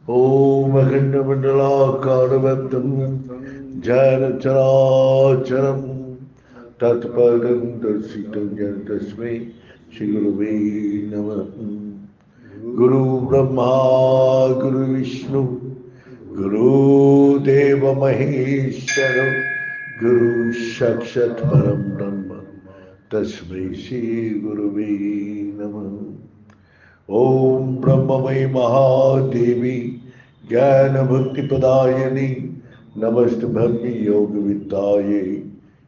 ॐ अखण्डमण्डलाकारवत्तं जयं चराचरं तत्पदं दर्शितं येन तस्मै श्रीगुरवे नमः। गुरु ब्रह्मा गुरु विष्णु गुरुदेव महेश्वर गुरु साक्षात् परं ब्रह्म तस्मै श्री गुरुवे नमः। ओम ब्रह्ममयी महादेवी ज्ञान भक्ति प्रदायिनी नमस्त भक्ति योग विद्याये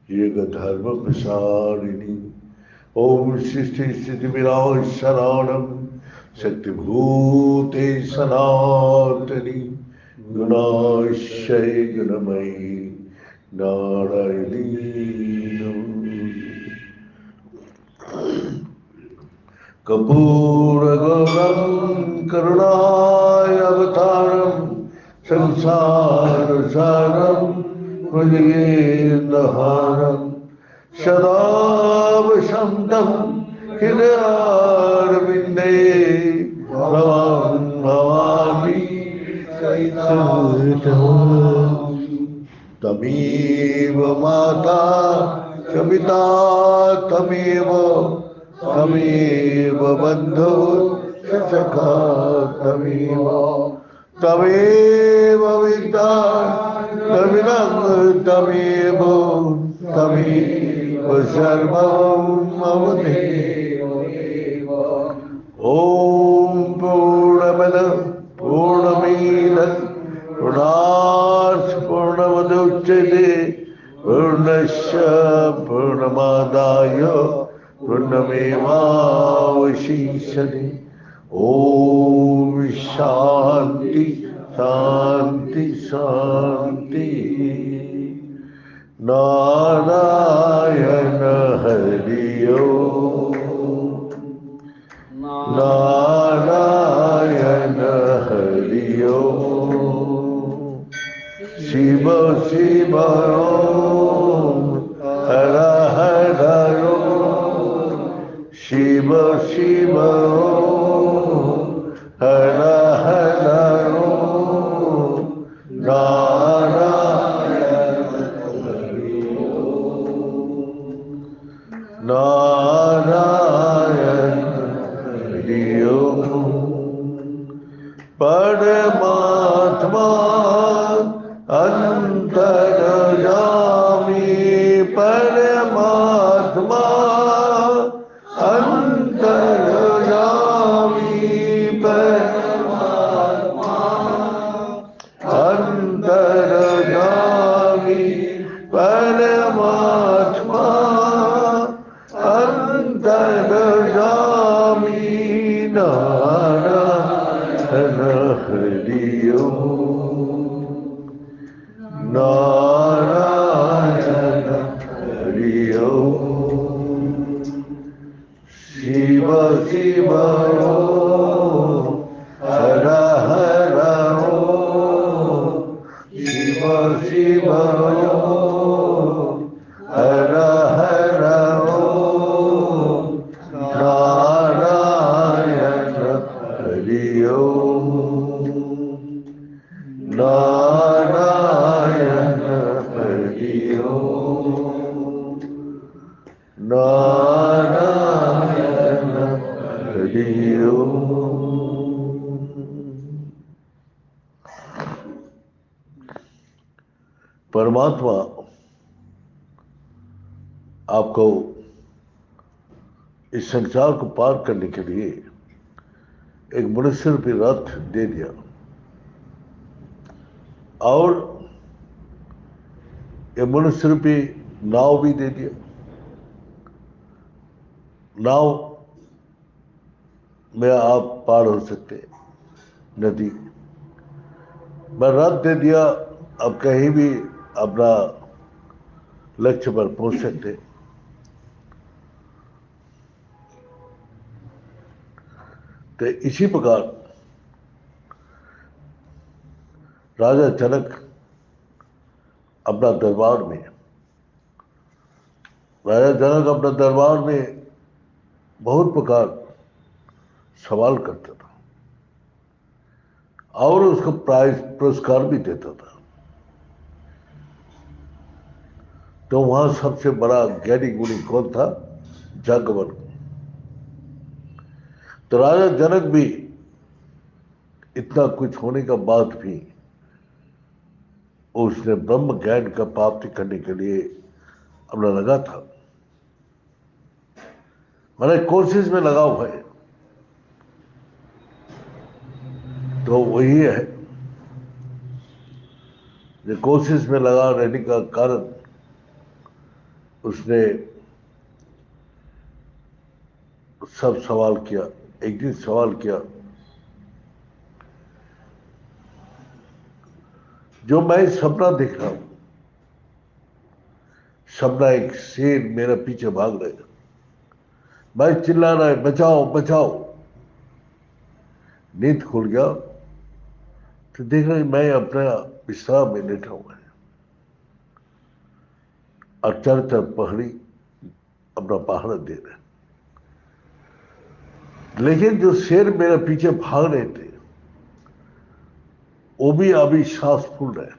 योग धर्म प्रसारिणी। ओम सृष्टि स्थिति विनाशनानं शक्तिभूते सनातनी गुणाश्रय गुणमयी नारायणी नमः। कर्पूरगौरं करुणावतारं संसारसारं भुजगेन्द्रहारं सदा वसन्तं हृदयारविन्दे भवां भवामि तमेव माता च पिता तमेव तमेव बन्धो सखा तमेव तमेव विद्या तमिदं तमेव तमेव सर्वं मम देव। ॐ पूर्णमद पूर्णमिदं पूर्णात् पूर्णमुदच्यते पूर्णस्य पूर्णमादाय पूर्णमेवावशिष्यते। ओम शांति शांति शांति। नारायण हरि ओम नारायण हरि ओम शिव शिव ओम हर हर ओम शिव शिव ओम हर हर ओम नारायण हरि ओम नारायण हरि ओम। परमात्मा अंतर्यामी परमात्मा अंतर्यामी परमात्मा अंतर्यामी परमात्मा अंतर्यामी नारायण हरि ओम नारायण हरि ओम शिव शिव ओम हर हर ओम शिव शिव ओम हर हर ओम नारायण हरि ओम नारायण हरि ओम नारायण हरि ओम। परमात्मा आपको इस संसार को पार करने के लिए एक मनुष्य रूपी रथ दे दिया और ये मनुष्य रूपी नाव भी दे दिया। नाव में आप पार हो सकते नदी में, रथ दे दिया, अब कहीं भी अपना लक्ष्य पर पहुंच सकते। तो इसी प्रकार राजा जनक अपना दरबार में बहुत प्रकार सवाल करता था और उसको प्राइज पुरस्कार भी देता था। तो वहां सबसे बड़ा ज्ञानी गुणी कौन था? जागवल्क्य। तो राजा जनक भी इतना कुछ होने के बाद भी उसने ब्रह्म ज्ञान का प्राप्ति करने के लिए अपना लगा था, मैंने कोशिश में लगा हुआ है। तो वही है जो कोशिश में लगा रहने का कारण उसने सब सवाल किया। एक दिन सवाल किया, जो मैं सपना देख रहा हूं, सपना एक शेर मेरे पीछे भाग रहे, मैं चिल्ला रहा है बचाओ बचाओ। नींद खुल गया तो देख रहा मैं अपना बिस्तर में लेटा हुआ है और चारों तरफ पहाड़ी अपना पहाड़ा दे रहे, लेकिन जो शेर मेरे पीछे भाग रहे थे वो भी अभी सांस फूल रहे।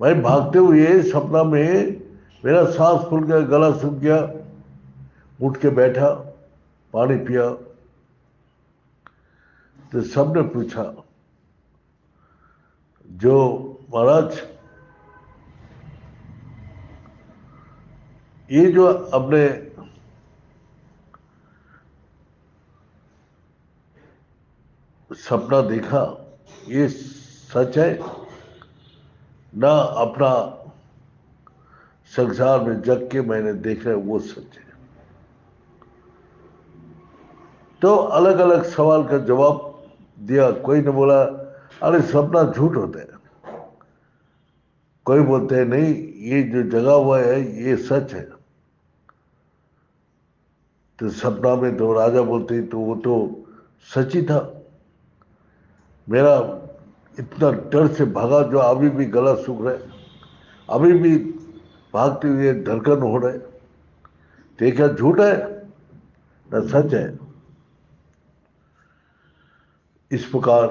मैं भागते हुए सपना में मेरा सांस फूल गया, गला सूख गया, उठ के बैठा, पानी पिया। तो सबने पूछा, जो महाराज ये जो अपने सपना देखा ये सच है ना? अपना संसार में जग के मैंने देखा है वो सच है। तो अलग अलग सवाल का जवाब दिया। कोई ने बोला अरे सपना झूठ होता है, कोई बोलते हैं नहीं ये जो जगा हुआ है ये सच है। तो सपना में तो राजा बोलते तो वो तो सच ही था। मेरा इतना डर से भागा जो अभी भी गला सूख रहा है, अभी भी भागते हुए धड़कन हो रहे। तो ये क्या झूठ है ना सच है? इस प्रकार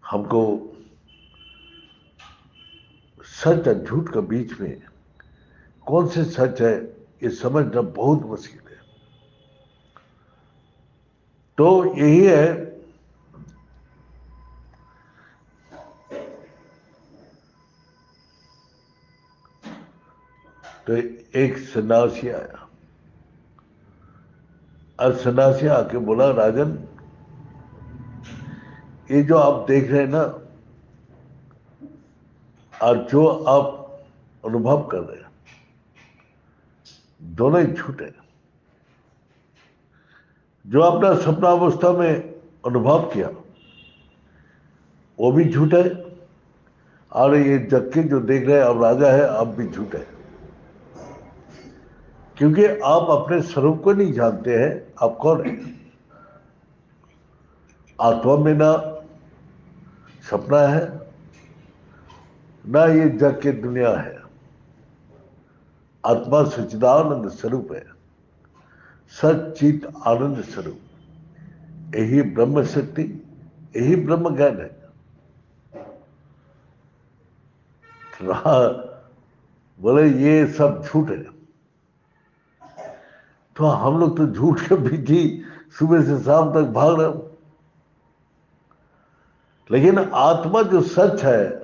हमको सच और झूठ के बीच में कौन से सच है ये समझना बहुत मुश्किल है। तो यही है, तो एक सन्यासी आया और सन्यासी आके बोला राजन ये जो आप देख रहे हैं ना और जो आप अनुभव कर रहे हैं दोनों ही झूठ है। जो आपने सपनावस्था में अनुभव किया वो भी झूठ है, और ये जग के जो देख रहे हैं अब राजा है अब भी झूठ है। क्योंकि आप अपने स्वरूप को नहीं जानते हैं, आप कौन है। आत्मा में ना सपना है ना ये जग की दुनिया है। आत्मा सच्चिदानंद स्वरूप है, सच्चित आनंद स्वरूप। यही ब्रह्म शक्ति, यही ब्रह्म ज्ञान है। बोले ये सब झूठ है। तो हम लोग तो झूठ के पीछे सुबह से शाम तक भाग रहे हो। लेकिन आत्मा जो सच है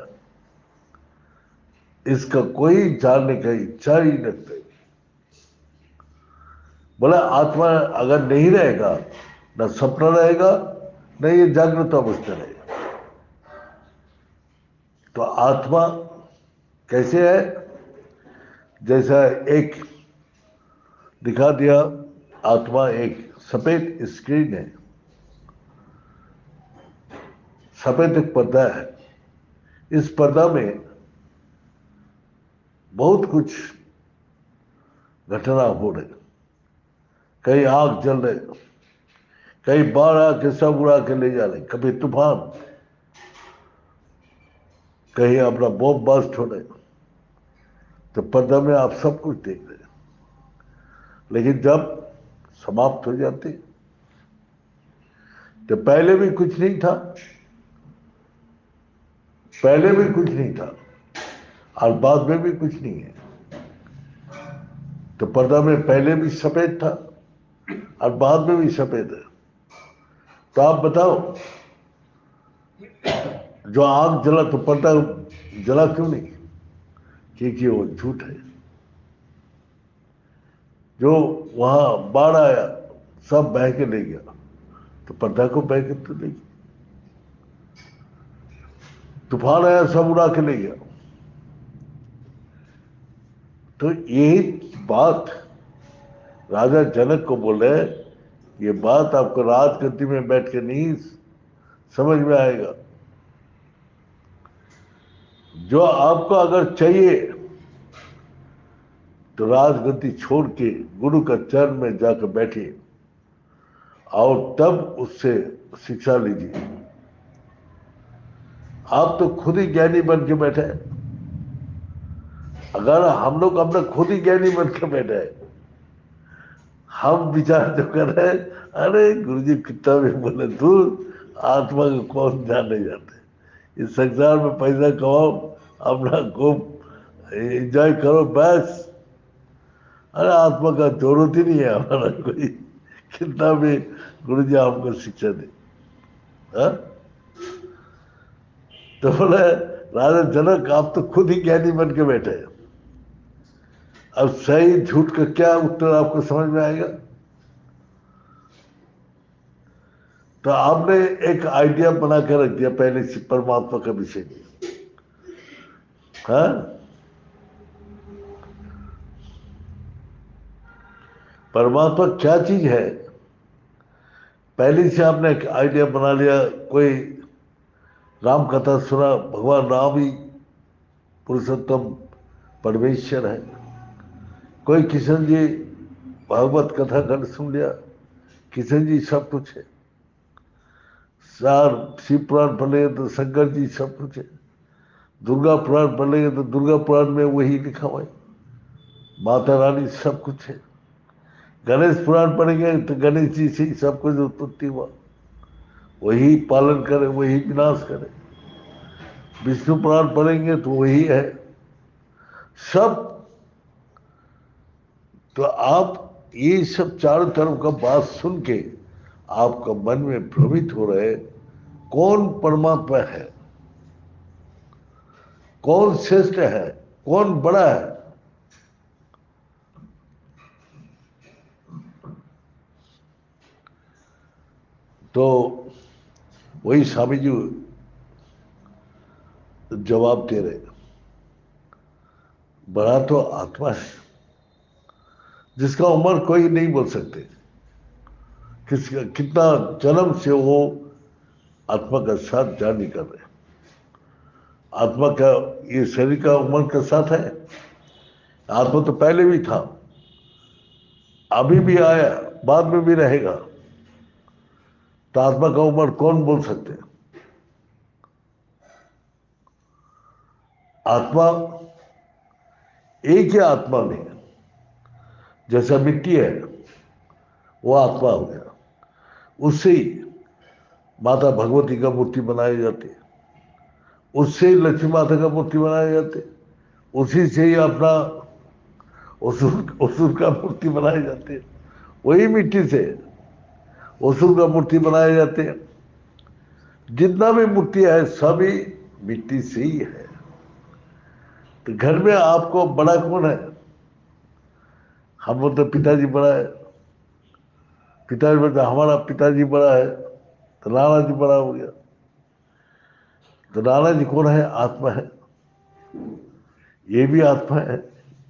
इसका कोई जानने का इच्छा ही नहीं रखते। बोला आत्मा अगर नहीं रहेगा ना सपना रहेगा ना ये जागृत अवस्था रहेगा। तो आत्मा कैसे है? जैसा एक दिखा दिया, आत्मा एक सफेद स्क्रीन है, सफेद एक पर्दा है। इस पर्दा में बहुत कुछ घटना हो रही, कहीं आग जल रहे, कहीं बाढ़ आके सब उड़ा के ले जा रहे, कभी तूफान, कहीं अपना बॉम्ब ब्लास्ट हो रहे। तो पर्दा में आप सब कुछ देख रहे हैं। लेकिन जब समाप्त हो जाते तो पहले भी कुछ नहीं था, पहले भी कुछ नहीं था और बाद में भी कुछ नहीं है। तो पर्दा में पहले भी सफेद था और बाद में भी सफेद है। तो आप बताओ, जो आग जला तो पर्दा जला क्यों नहीं? क्योंकि वो झूठ है। जो वहां बाढ़ आया, सब बह के ले गया, तो पर्दा को बह के तो ले गया। तूफान आया, सब उड़ा के ले गया। तो यही बात राजा जनक को बोले, ये बात आपको राजगद्दी में बैठ के नहीं समझ में आएगा। जो आपको अगर चाहिए तो राजगद्दी छोड़ के गुरु का चरण में जाकर बैठिए और तब उससे शिक्षा लीजिए। आप तो खुद ही ज्ञानी बन के बैठे हैं। अगर हम लोग अपना खुद ही ज्ञानी बन के बैठे हैं, हम विचार जो कर रहे हैं, अरे गुरुजी कितना भी बोले दूर, आत्मा को कौन जाने जाते। इस संसार में पैसा कमाओ, अपना खूब एंजॉय करो, बस। अरे आत्मा का जरूरत ही नहीं है हमारा कोई, कितना भी गुरुजी आपको शिक्षा दे। हाँ? तो बोले राजा जनक, आप तो खुद ही ज्ञानी बन के बैठे हैं। अब सही झूठ का क्या उत्तर आपको समझ में आएगा? तो आपने एक आइडिया बना के रख दिया पहले से परमात्मा के विषय में। हाँ? परमात्मा क्या चीज है, पहले से आपने एक आइडिया बना लिया। कोई राम कथा सुना, भगवान राम ही पुरुषोत्तम परमेश्वर है। कोई किशन जी भागवत कथा खंड सुन लिया, किशन जी सब कुछ है। सार शिव पुराण पढ़ लेंगे तो शंकर जी सब कुछ है। दुर्गा पुराण पढ़ लेंगे तो दुर्गा पुराण में वही लिखा हुआ है, माता रानी सब कुछ है। गणेश पुराण पढ़ेंगे तो गणेश जी से ही सब कुछ उत्पत्ति हुआ, वही पालन करे, वही विनाश करे। विष्णु पुराण पढ़ेंगे तो वही है सब। तो आप ये सब चारों तरफ का बात सुन के आपका मन में भ्रमित हो रहे, कौन परमात्मा है, कौन श्रेष्ठ है, कौन बड़ा है। तो वही स्वामी जी जवाब दे रहे, बड़ा तो आत्मा है जिसका उम्र कोई नहीं बोल सकते। किसका कितना जन्म से वो आत्मा का साथ जा नहीं कर रहे। आत्मा का ये शरीर का उम्र के साथ है। आत्मा तो पहले भी था, अभी भी आया, बाद में भी रहेगा। तो आत्मा का उम्र कौन बोल सकते हैं? आत्मा एक ही आत्मा में, जैसा मिट्टी है वो आत्मा हो गया, उससे ही माता भगवती का मूर्ति बनाई जाती है, उससे ही लक्ष्मी माता का मूर्ति बनाए जाते, उसी से ही अपना असुर असुर का मूर्ति बनाए जाते हैं। वही मिट्टी से असुर का मूर्ति बनाए जाते हैं। जितना भी मूर्ति है सभी मिट्टी से ही है। तो घर में आपको बड़ा कौन है? हम बोलते पिताजी बड़ा है, पिताजी बोलते हमारा पिताजी बड़ा है, तो नाना जी बड़ा हो गया। तो नाना जी कौन है? आत्मा है। ये भी आत्मा है,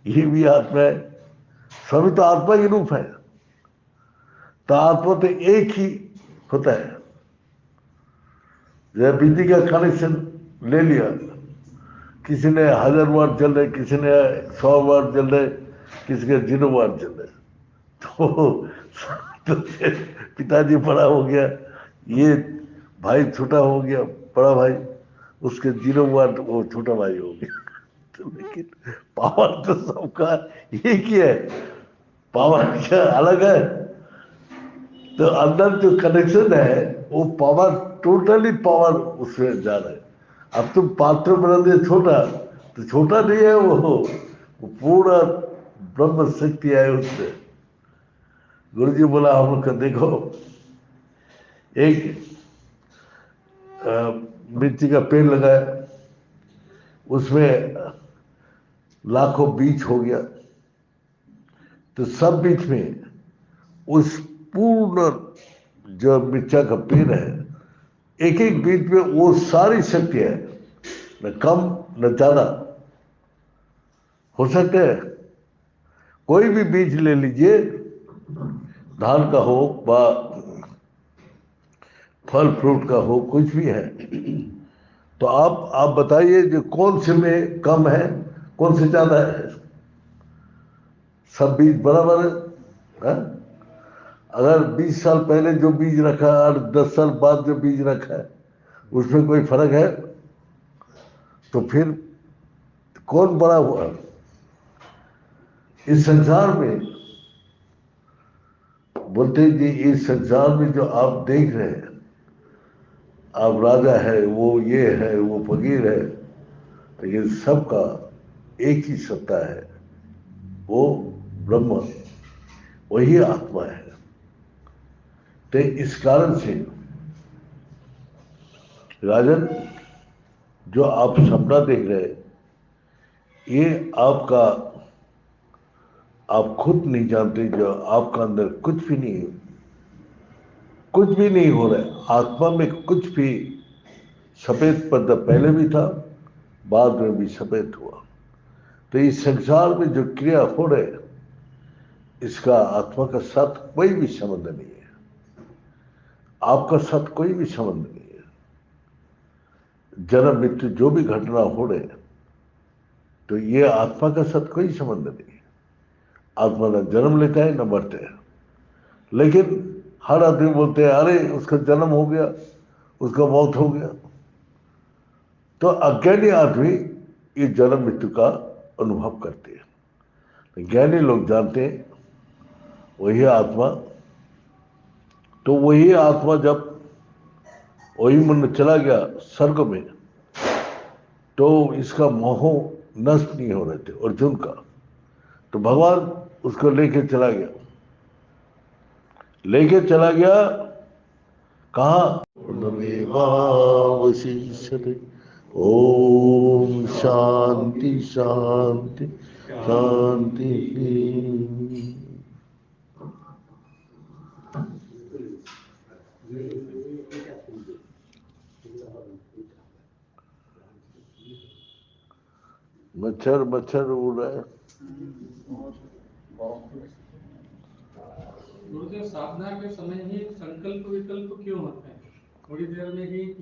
ये भी आत्मा है, सभी तो आत्मा के रूप है। तो आत्मा तो एक ही होता है। जब बिजली का कनेक्शन ले लिया, किसी ने 1000 वाट जल रहे, किसी ने 100 वाट जल रहे, किसी के 0 वाट जल रहे। तो पिताजी बड़ा हो गया, ये भाई छोटा हो गया, बड़ा भाई, उसके 0 वाट वो छोटा भाई हो गया। तो लेकिन पावर तो सबका एक ही है। पावर क्या अलग है? तो अंदर जो कनेक्शन है वो पावर, टोटली पावर उसमें जा रहा है। अब तुम पात्र बना दे छोटा, तो छोटा नहीं है वो पूरा ब्रह्म शक्ति है उससे। गुरु जी बोला हम लोग का देखो, एक मिर्ची का पेड़ लगाया, उसमें लाखों बीज हो गया, तो सब बीज में उस पूर्ण जो मिर्चा का पेड़ है, एक एक बीज में वो सारी शक्ति है, न कम न ज्यादा। हो सकते हैं कोई भी बीज ले लीजिए, धान का हो व फल फ्रूट का हो, कुछ भी है, तो आप बताइए जो कौन से में कम है, कौन से ज्यादा है? सब बीज बराबर है? अगर 20 साल पहले जो बीज रखा और 10 साल बाद जो बीज रखा है, उसमें कोई फर्क है? तो फिर कौन बड़ा हुआ? इस संसार में बोलते जी, इस संसार में जो आप देख रहे हैं, आप राजा है, वो ये है, वो फकीर है, लेकिन सबका एक ही सत्ता है, वो ब्रह्म, वही आत्मा है। तो इस कारण से राजन, जो आप सपना देख रहे हैं, ये आपका, आप खुद नहीं जानते, जो आपका अंदर कुछ भी नहीं है, कुछ भी नहीं हो रहा है आत्मा में, कुछ भी। सफेद पर्दा पहले भी था, बाद में भी सफेद हुआ। तो इस संसार में जो क्रिया हो रहे, इसका आत्मा का साथ कोई भी संबंध नहीं है, आपका साथ कोई भी संबंध नहीं है। जन्म मृत्यु जो भी घटना हो रहे, तो ये आत्मा का साथ कोई संबंध नहीं है। आत्मा ना जन्म लेता है ना मरते है। लेकिन हर आदमी बोलते हैं अरे उसका जन्म हो गया, उसका मौत हो गया। तो अज्ञानी आदमी ये जन्म मृत्यु का अनुभव करते हैं। ज्ञानी लोग जानते हैं वही आत्मा, तो वही आत्मा जब वही मन चला गया स्वर्ग में, तो इसका मोह नष्ट नहीं हो रहे थे अर्जुन का, तो भगवान उसको लेके चला गया, लेके चला गया कहा? पूर्णमेवावशिष्यते। ओम शांति शांति शांति। मच्छर मच्छर उड़ रहा है। गुरुदेव, साधना के समय ही संकल्प विकल्प क्यों होते हैं? थोड़ी देर में ही